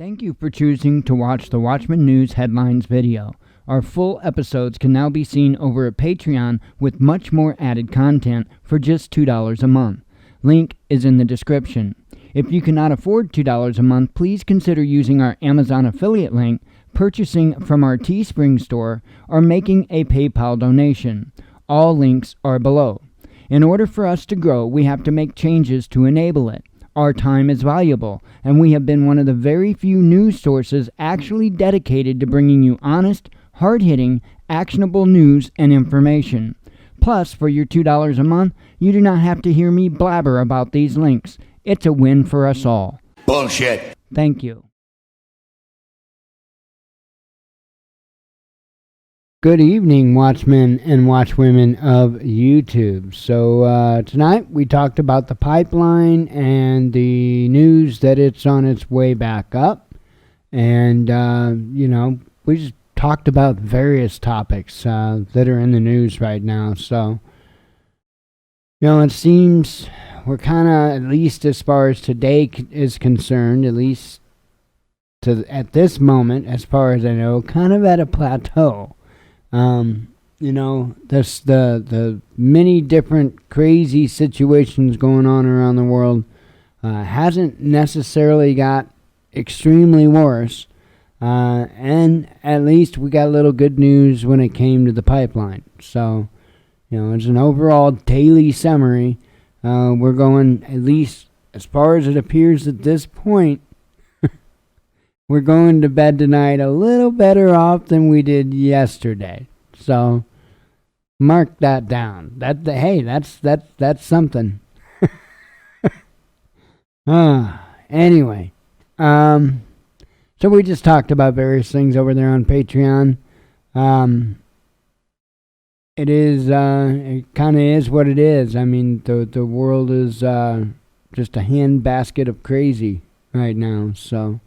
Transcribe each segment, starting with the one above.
Thank you for choosing to watch the Watchman News Headlines video. Our full episodes can now be seen over at Patreon with much more added content for just $2 a month. Link is in the description. If you cannot afford $2 a month, please consider using our Amazon affiliate link, purchasing from our Teespring store, or making a PayPal donation. All links are below. In order for us to grow, we have to make changes to enable it. Our time is valuable, and we have been one of the very few news sources actually dedicated to bringing you honest, hard-hitting, actionable news and information. Plus, for your $2 a month, you do not have to hear me blabber about these links. It's a win for us all. Bullshit. Thank you. Good evening, Watchmen and Watchwomen of YouTube. So tonight we talked about the pipeline and the news that it's on its way back up. And, we just talked about various topics that are in the news right now. So, it seems we're kind of, at least as far as today is concerned, at least at this moment, as far as I know, kind of at a plateau. There's the many different crazy situations going on around the world hasn't necessarily got extremely worse. And at least we got a little good news when it came to the pipeline. So, as an overall daily summary, we're going, at least as far as it appears at this point, we're going to bed tonight a little better off than we did yesterday. So mark that down. That's something. Anyway, so we just talked about various things over there on Patreon. It kind of is what it is. I mean, the world is just a handbasket of crazy right now. So,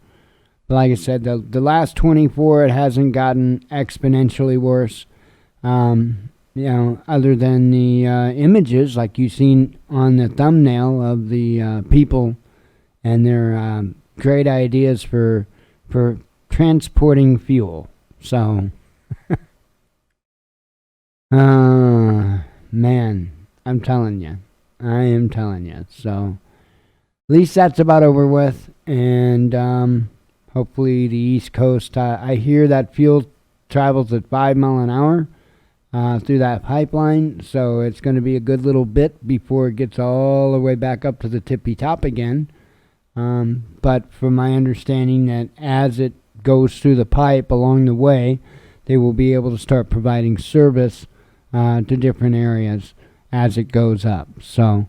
like I said, the last 24, it hasn't gotten exponentially worse. Other than the images like you've seen on the thumbnail of the people and their great ideas for transporting fuel. So, man, I'm telling you. I am telling you. So, at least that's about over with. And hopefully the East Coast, I hear that fuel travels at 5 miles an hour through that pipeline. So it's going to be a good little bit before it gets all the way back up to the tippy top again. But from my understanding that as it goes through the pipe along the way, they will be able to start providing service to different areas as it goes up. So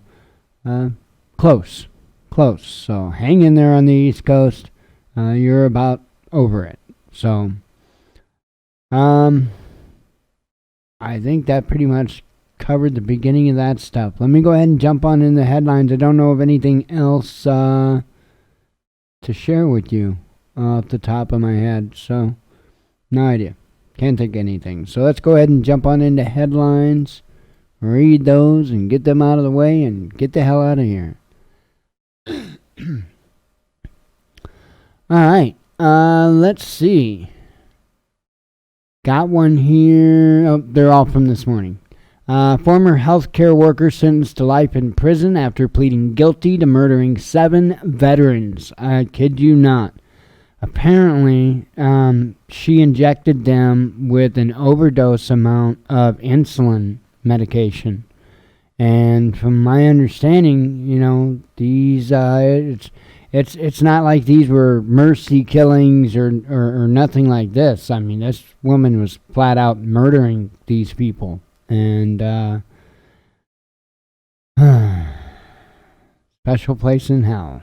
close. So hang in there on the East Coast. You're about over it. So I think that pretty much covered the beginning of that stuff. Let me go ahead and jump on in the headlines. I don't know of anything else to share with you off the top of my head. So, no idea. Can't think of anything. So let's go ahead and jump on into headlines, read those, and get them out of the way, and get the hell out of here. All right. Let's see. Got one here. Oh, they're all from this morning. Former healthcare worker sentenced to life in prison after pleading guilty to murdering 7 veterans. I kid you not. Apparently, she injected them with an overdose amount of insulin medication. And from my understanding, these it's not like these were mercy killings or nothing like this. I mean, this woman was flat out murdering these people. And special place in hell.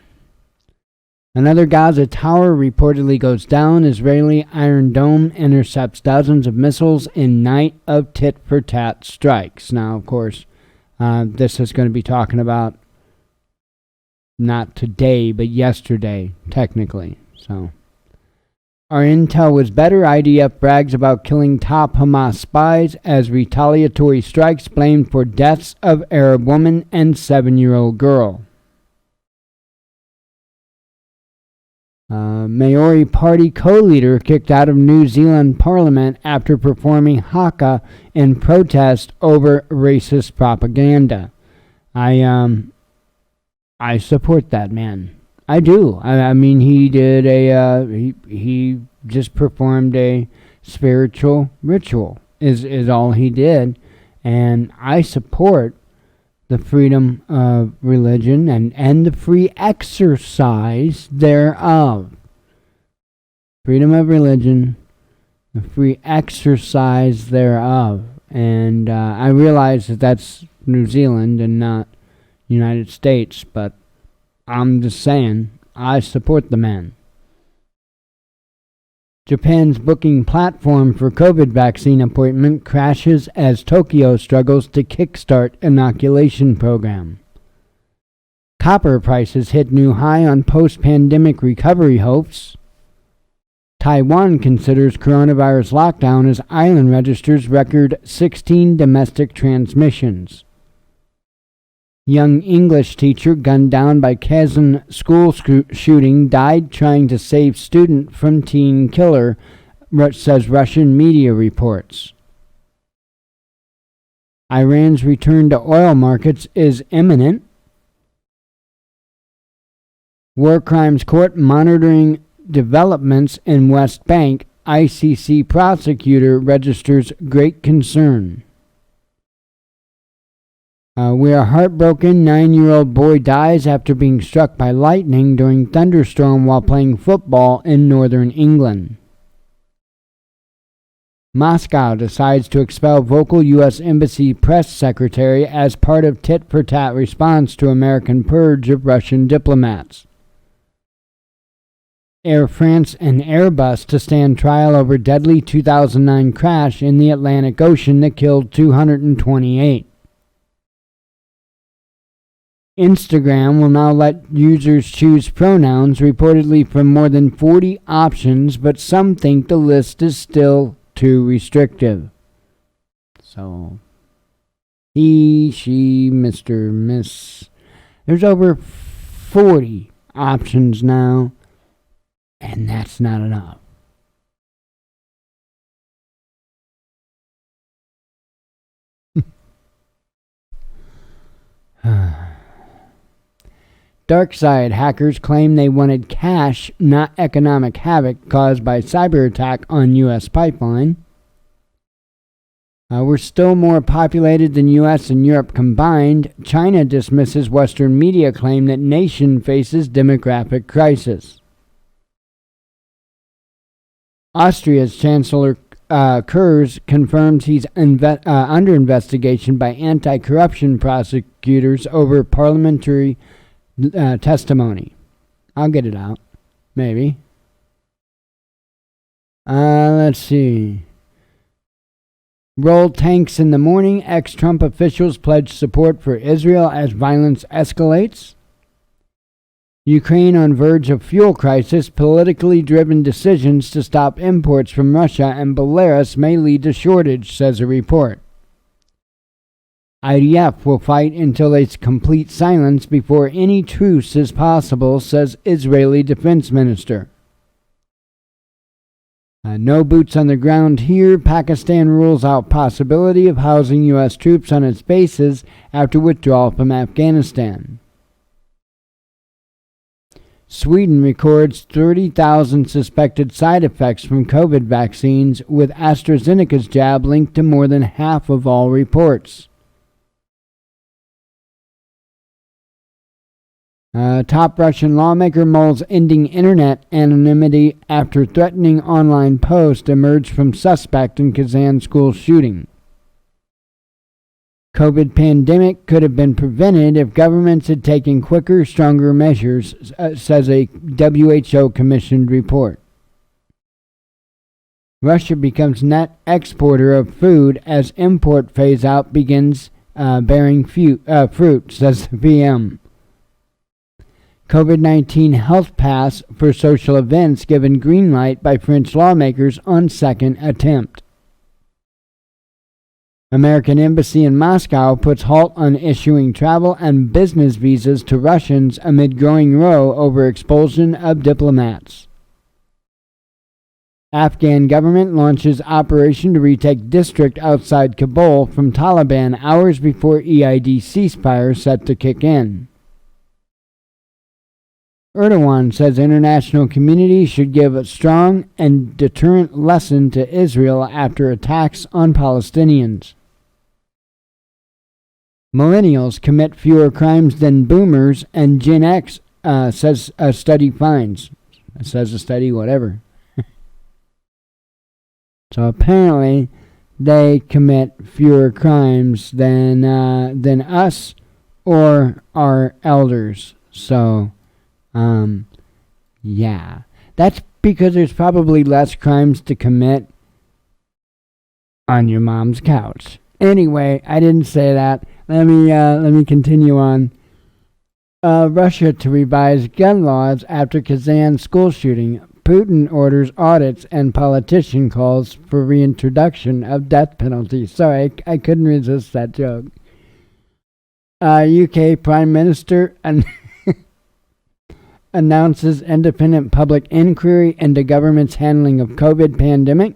Another Gaza tower reportedly goes down. Israeli Iron Dome intercepts dozens of missiles in night of tit-for-tat strikes. Now, of course, this is going to be talking about not today, but yesterday, technically. So, our intel was better. IDF brags about killing top Hamas spies as retaliatory strikes blamed for deaths of Arab woman and 7-year-old girl. Maori Party co-leader kicked out of New Zealand Parliament after performing haka in protest over racist propaganda. I support that man. I do. I mean, he did he just performed a spiritual ritual. Is all he did, and I support the freedom of religion and the free exercise thereof. Freedom of religion, the free exercise thereof. And I realize that that's New Zealand and not United States, but I'm just saying, I support the man. Japan's booking platform for COVID vaccine appointment crashes as Tokyo struggles to kickstart inoculation program. Copper prices hit new high on post-pandemic recovery hopes. Taiwan considers coronavirus lockdown as island registers record 16 domestic transmissions. Young English teacher gunned down by Kazan school shooting died trying to save student from teen killer, says Russian media reports. Iran's return to oil markets is imminent. War Crimes Court monitoring developments in West Bank. ICC prosecutor registers great concern. We are heartbroken. 9-year-old boy dies after being struck by lightning during thunderstorm while playing football in northern England. Moscow decides to expel vocal U.S. Embassy press secretary as part of tit-for-tat response to American purge of Russian diplomats. Air France and Airbus to stand trial over deadly 2009 crash in the Atlantic Ocean that killed 228. Instagram will now let users choose pronouns, reportedly from more than 40 options, but some think the list is still too restrictive. So, he, she, Mr., Miss. There's over 40 options now, and that's not enough. Darkside hackers claim they wanted cash, not economic havoc caused by cyber attack on U.S. pipeline. We're still more populated than U.S. and Europe combined. China dismisses Western media claim that nation faces demographic crisis. Austria's Chancellor Kurz confirms he's under investigation by anti-corruption prosecutors over parliamentary testimony. I'll get it out. Maybe. Let's see. Roll tanks in the morning. Ex-Trump officials pledge support for Israel as violence escalates. Ukraine on verge of fuel crisis. Politically driven decisions to stop imports from Russia and Belarus may lead to shortage, says a report. IDF will fight until there's complete silence before any truce is possible, says Israeli Defense Minister. No boots on the ground here. Pakistan rules out possibility of housing U.S. troops on its bases after withdrawal from Afghanistan. Sweden records 30,000 suspected side effects from COVID vaccines, with AstraZeneca's jab linked to more than half of all reports. Top Russian lawmaker mulls ending internet anonymity after threatening online post emerged from suspect in Kazan school shooting. COVID pandemic could have been prevented if governments had taken quicker, stronger measures, says a WHO commissioned report. Russia becomes net exporter of food as import phase-out begins bearing fruit, says the PM. COVID-19 health pass for social events given green light by French lawmakers on second attempt. American embassy in Moscow puts halt on issuing travel and business visas to Russians amid growing row over expulsion of diplomats. Afghan government launches operation to retake district outside Kabul from Taliban hours before EID ceasefire set to kick in. Erdogan says international community should give a strong and deterrent lesson to Israel after attacks on Palestinians. Millennials commit fewer crimes than boomers, and Gen X says a study finds. Says a study, whatever. So apparently, they commit fewer crimes than us or our elders. So, yeah, that's because there's probably less crimes to commit on your mom's couch. Anyway, I didn't say that. Let me continue on. Russia to revise gun laws after Kazan school shooting. Putin orders audits and politician calls for reintroduction of death penalty. Sorry, I couldn't resist that joke. UK Prime Minister announces independent public inquiry into government's handling of COVID pandemic.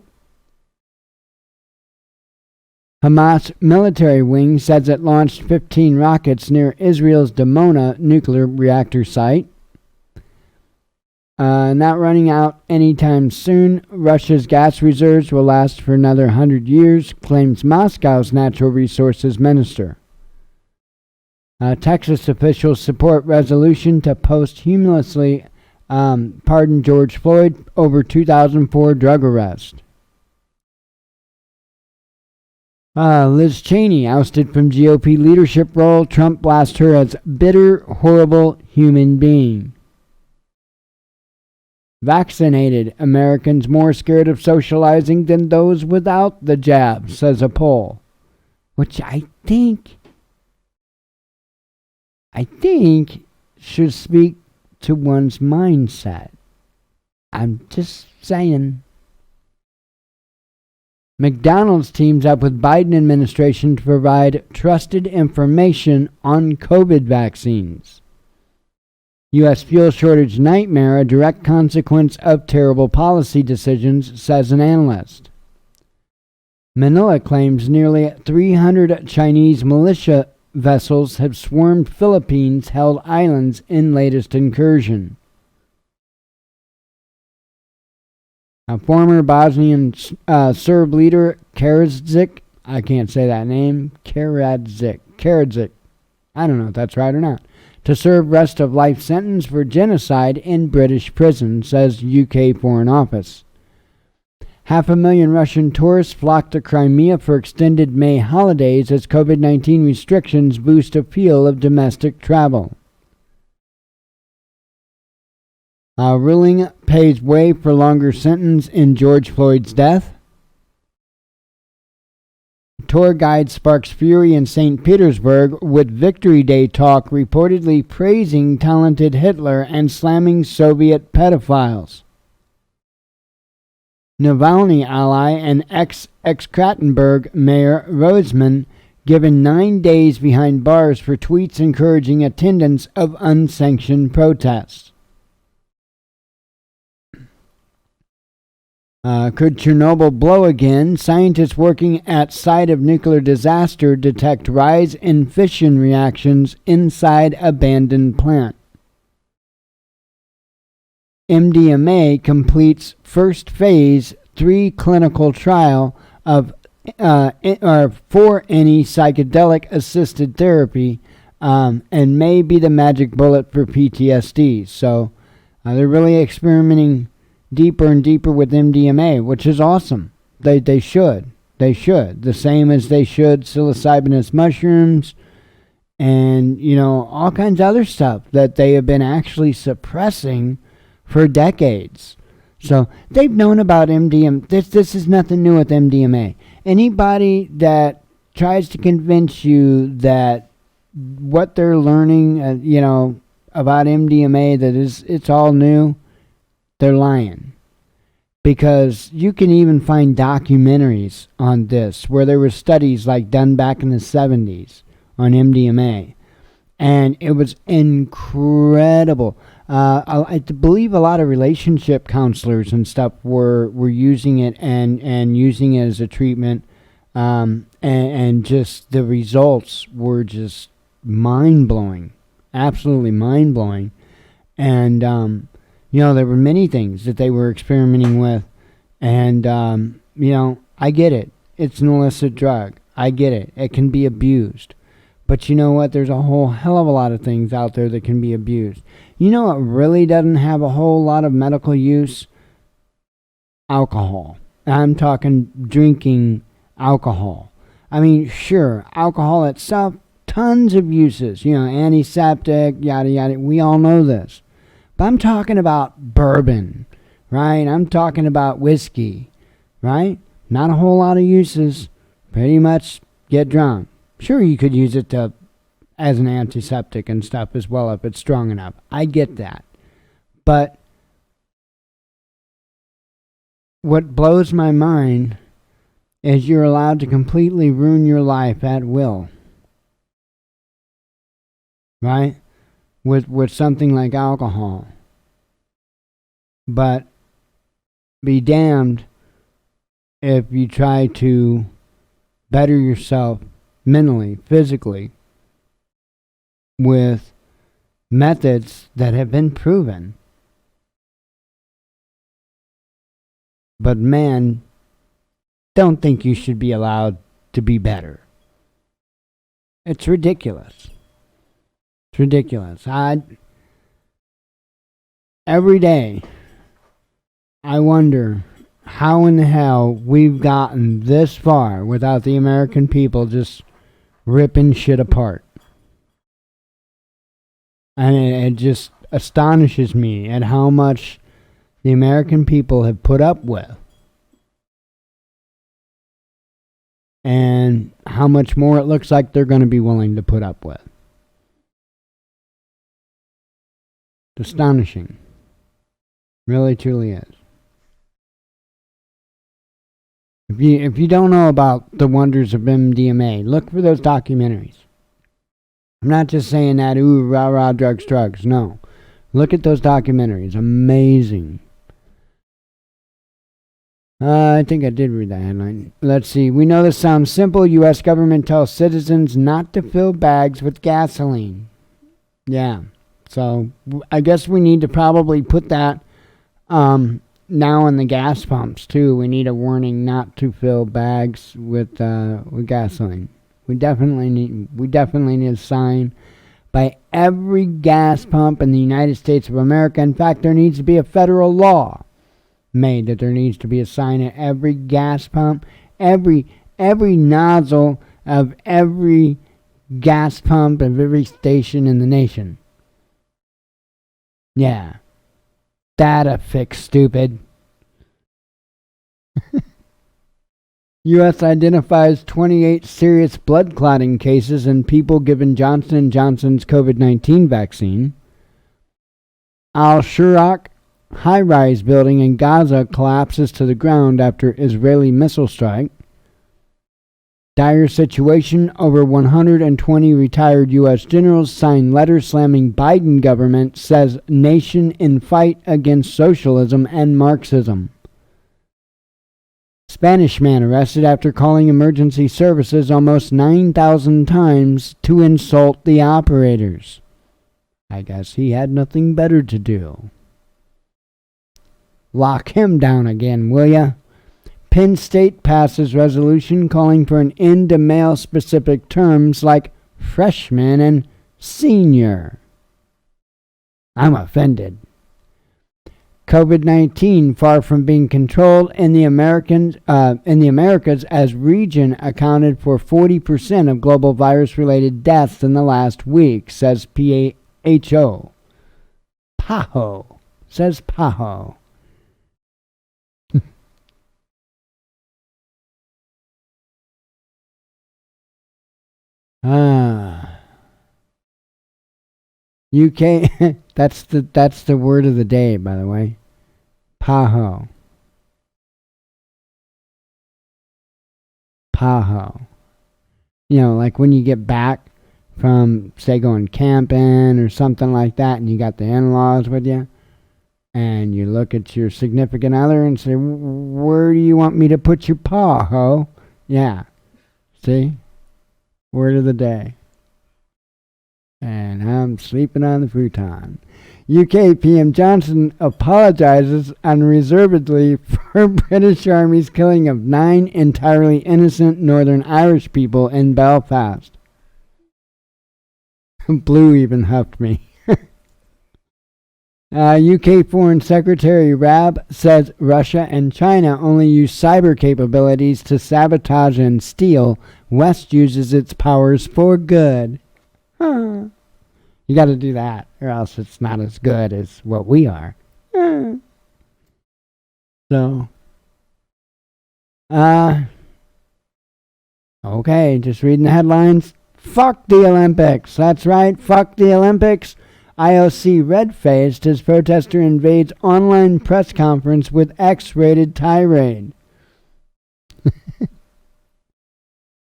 Hamas military wing says it launched 15 rockets near Israel's Dimona nuclear reactor site. Not running out anytime soon. Russia's gas reserves will last for another 100 years, claims Moscow's natural resources minister. Texas officials support resolution to posthumously pardon George Floyd over 2004 drug arrest. Liz Cheney ousted from GOP leadership role. Trump blasts her as bitter, horrible human being. Vaccinated Americans more scared of socializing than those without the jab, says a poll. Which I think should speak to one's mindset. I'm just saying. McDonald's teams up with Biden administration to provide trusted information on COVID vaccines. U.S. fuel shortage nightmare, a direct consequence of terrible policy decisions, says an analyst. Manila claims nearly 300 Chinese militia vessels have swarmed Philippines-held islands in latest incursion. A former Bosnian Serb leader, Karadzic, I can't say that name, Karadzic, I don't know if that's right or not, to serve rest of life sentence for genocide in British prison, says UK Foreign Office. 500,000 Russian tourists flock to Crimea for extended May holidays as COVID-19 restrictions boost appeal of domestic travel. Ruling paves way for longer sentence in George Floyd's death. Tour guide sparks fury in St. Petersburg with Victory Day talk reportedly praising talented Hitler and slamming Soviet pedophiles. Navalny ally and ex-Ekaterinburg Mayor Roseman given 9 days behind bars for tweets encouraging attendance of unsanctioned protests. Could Chernobyl blow again? Scientists working at site of nuclear disaster detect rise in fission reactions inside abandoned plant. MDMA completes first phase 3 clinical trial of for any psychedelic assisted therapy and may be the magic bullet for PTSD. So they're really experimenting deeper and deeper with MDMA, which is awesome. They should. The same as they should psilocybinous mushrooms and, all kinds of other stuff that they have been actually suppressing for decades. So they've known about MDMA. This is nothing new with MDMA. Anybody that tries to convince you that what they're learning, about MDMA, that it's all new, they're lying. because you can even find documentaries on this where there were studies like done back in the 70s on MDMA, and it was incredible. I believe a lot of relationship counselors and stuff were using it and using it as a treatment, and just the results were just mind blowing, absolutely mind blowing. And there were many things that they were experimenting with, and I get it. It's an illicit drug. I get it. It can be abused. But you know what? There's a whole hell of a lot of things out there that can be abused. You know what really doesn't have a whole lot of medical use? Alcohol. I'm talking drinking alcohol. I mean, sure, alcohol itself, tons of uses. Antiseptic, yada, yada. We all know this. But I'm talking about bourbon, right? I'm talking about whiskey, right? Not a whole lot of uses. Pretty much get drunk. Sure, you could use it as an antiseptic and stuff as well if it's strong enough. I get that. But what blows my mind is you're allowed to completely ruin your life at will. Right? With something like alcohol. But be damned if you try to better yourself mentally, physically, with methods that have been proven. But man, don't think you should be allowed to be better. It's ridiculous. It's ridiculous. Every day, I wonder how in the hell we've gotten this far without the American people just ripping shit apart. And it just astonishes me at how much the American people have put up with. And how much more it looks like they're going to be willing to put up with. It's astonishing. Really, truly is. If you don't know about the wonders of MDMA, look for those documentaries. I'm not just saying that, ooh, rah, rah, drugs. No. Look at those documentaries. Amazing. I think I did read that headline. Let's see. We know this sounds simple. U.S. government tells citizens not to fill bags with gasoline. Yeah. So I guess we need to probably put that now in the gas pumps too. We need a warning not to fill bags with gasoline. We definitely need a sign by every gas pump in the United States of America. In fact, there needs to be a federal law made that there needs to be a sign at every gas pump, every nozzle of every gas pump of every station in the nation. Yeah. Data fix, stupid. U.S. identifies 28 serious blood clotting cases in people given Johnson & Johnson's COVID-19 vaccine. Al-Shuraq high-rise building in Gaza collapses to the ground after Israeli missile strike. Dire situation over 120 retired U.S. generals sign letter slamming Biden government, says nation in fight against socialism and Marxism. Spanish man arrested after calling emergency services almost 9,000 times to insult the operators. I guess he had nothing better to do. Lock him down again, will ya? Penn State passes resolution calling for an end to male-specific terms like freshman and senior. I'm offended. COVID-19, far from being controlled in the Americas, as region accounted for 40% of global virus-related deaths in the last week, says PAHO. PAHO. Says PAHO. UK. That's the word of the day, by the way. PAHO. Tahoe. You know, like when you get back from, say, going camping or something like that, and you got the in-laws with you, and you look at your significant other and say, where do you want me to put your paw, ho? Yeah. See? Word of the day. And I'm sleeping on the futon. UK PM Johnson apologizes unreservedly for British Army's killing of 9 entirely innocent Northern Irish people in Belfast. Blue even huffed me. UK Foreign Secretary Raab says Russia and China only use cyber capabilities to sabotage and steal. West uses its powers for good. Huh. You got to do that, or else it's not as good as what we are. So, okay, just reading the headlines. Fuck the Olympics. That's right, fuck the Olympics. IOC red-faced as protester invades online press conference with X-rated tirade.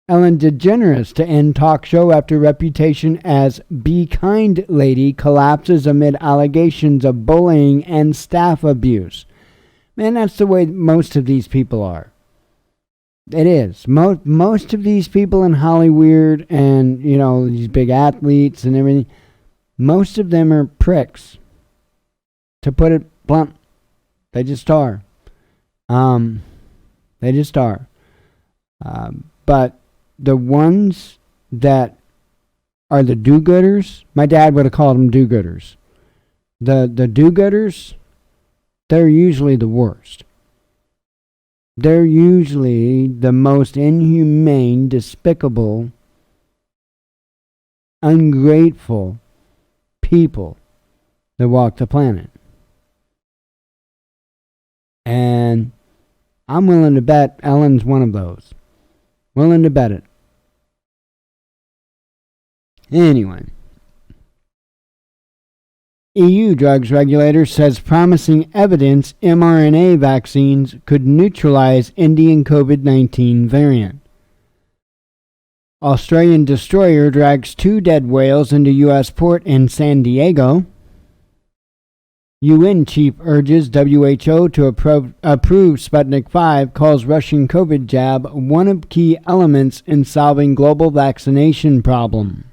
Ellen DeGeneres to end talk show after reputation as Be Kind Lady collapses amid allegations of bullying and staff abuse. Man, that's the way most of these people are. It is. Most of these people in Hollywood and, you know, these big athletes and everything, most of them are pricks. To put it blunt, they just are. They just are. But the ones that are the do-gooders, my dad would have called them do-gooders. The do-gooders, they're usually the worst. They're usually the most inhumane, despicable, ungrateful people that walk the planet. And I'm willing to bet Ellen's one of those. Willing to bet it. Anyway. EU drugs regulator says promising evidence mRNA vaccines could neutralize Indian COVID-19 variant. Australian destroyer drags 2 dead whales into U.S. port in San Diego. UN chief urges WHO to approve Sputnik 5, calls Russian COVID jab one of key elements in solving global vaccination problem.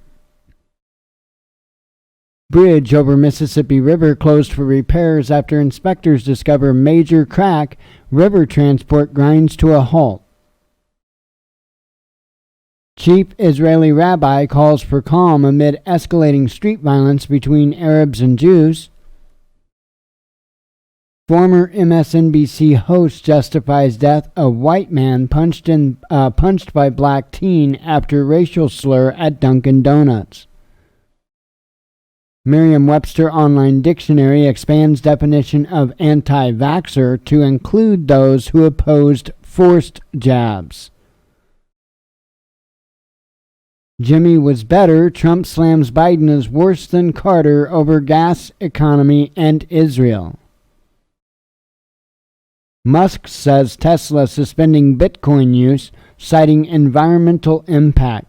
Bridge over Mississippi River closed for repairs after inspectors discover major crack. River transport grinds to a halt. Chief Israeli rabbi calls for calm amid escalating street violence between Arabs and Jews. Former MSNBC host justifies death of white man punched by black teen after racial slur at Dunkin' Donuts. Merriam-Webster Online Dictionary expands definition of anti-vaxxer to include those who opposed forced jabs. Jimmy was better. Trump slams Biden as worse than Carter over gas economy and Israel. Musk says Tesla suspending Bitcoin use, citing environmental impact.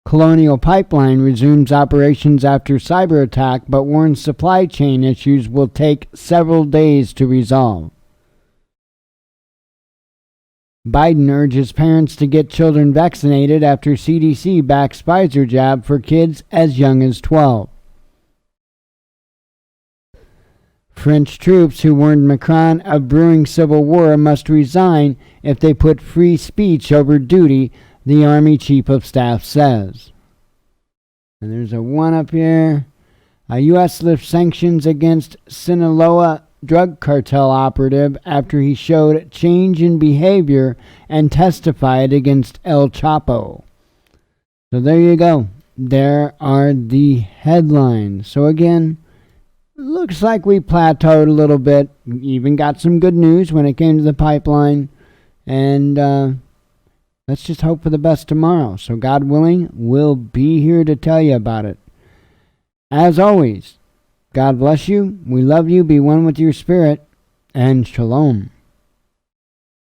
Colonial Pipeline resumes operations after cyber attack, but warns supply chain issues will take several days to resolve. Biden urges parents to get children vaccinated after CDC backs Pfizer jab for kids as young as 12. French troops who warned Macron of brewing civil war must resign if they put free speech over duty, the Army Chief of Staff says. And there's a one up here. U.S. lifts sanctions against Sinaloa drug cartel operative after he showed change in behavior and testified against El Chapo. So there you go. There are the headlines. So again, looks like we plateaued a little bit. Even got some good news when it came to the pipeline. And let's just hope for the best tomorrow. So God willing, we'll be here to tell you about it. As always, God bless you. We love you. Be one with your spirit. And shalom.